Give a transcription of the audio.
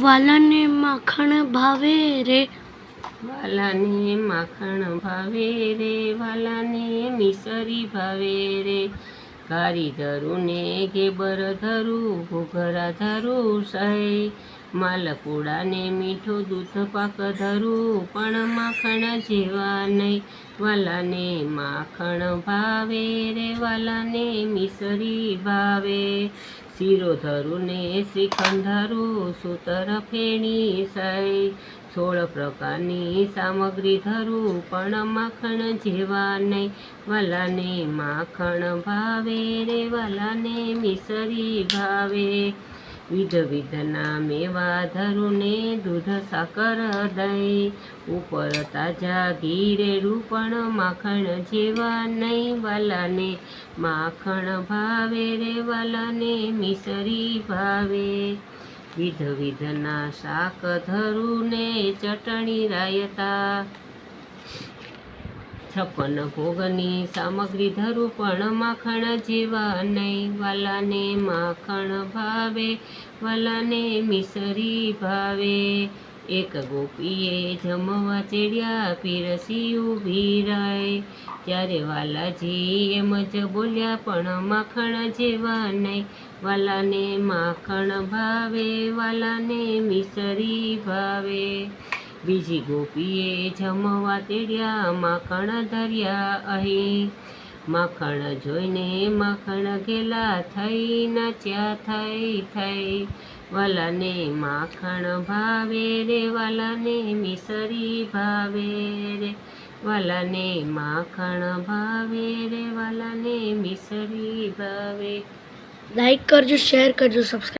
વાલાને માખણ ભાવે રે, વાલાને માખણ ભાવે રે, વાલાને મિસરી ભાવે રે. ઘારી ધરું ને ઘેબર ધરું, ઘૂઘરા ધરું સહી. માલપુડાને મીઠું દૂધ પાક ધરું, પણ માખણ જેવા નહીં. વાલાને માખણ ભાવે રે, વાલાને મિસરી ભાવે. શીરો ધરું ને શ્રીખંડ ધરું, સૂતર ફેણી સહી. 16 પ્રકારની સામગ્રી ધરું, પણ માખણ જેવા નહીં. વાલાને માખણ ભાવે રે, વાલાને મિસરી ભાવે. વિધ વિધના મેવા ધરું ને દૂધ સાકર દહીં. ઉપર તાજા ઘી રેડું, પણ માખણ જેવા નહીં. વાલાને માખણ ભાવે રે, વાલાને મિસરી ભાવે. વિધ વિધના શાક ધરું ને ચટણી રાયતા. 56 ભોગની સામગ્રી ધરું, પણ માખણ જેવા નહીં. વાલાને માખણ ભાવે, વાલાને મિસરી ભાવે. એક ગોપીએ જમવા ચડ્યા, પીરસી ઊભી રહી. ત્યારે વાલાજી એમ જ બોલ્યા, પણ માખણ જેવા નહીં. વાલાને માખણ ભાવે, વાલાને મિસરી ભાવે. બીજી ગોપીએ જમવા તેડ્યા, માખણ ધર્યા અહીં. માખણ જોઈને માખણ ઘેલા થઈ, નાચ્યા થઈ. વાલાને માખણ ભાવે રે, વાલાને મિસરી ભાવે રે. વાલાને માખણ ભાવે રે, વાલાને મિસરી ભાવે. લાઈક કરજો, શેર કરજો, સબસ્ક્રાઈબ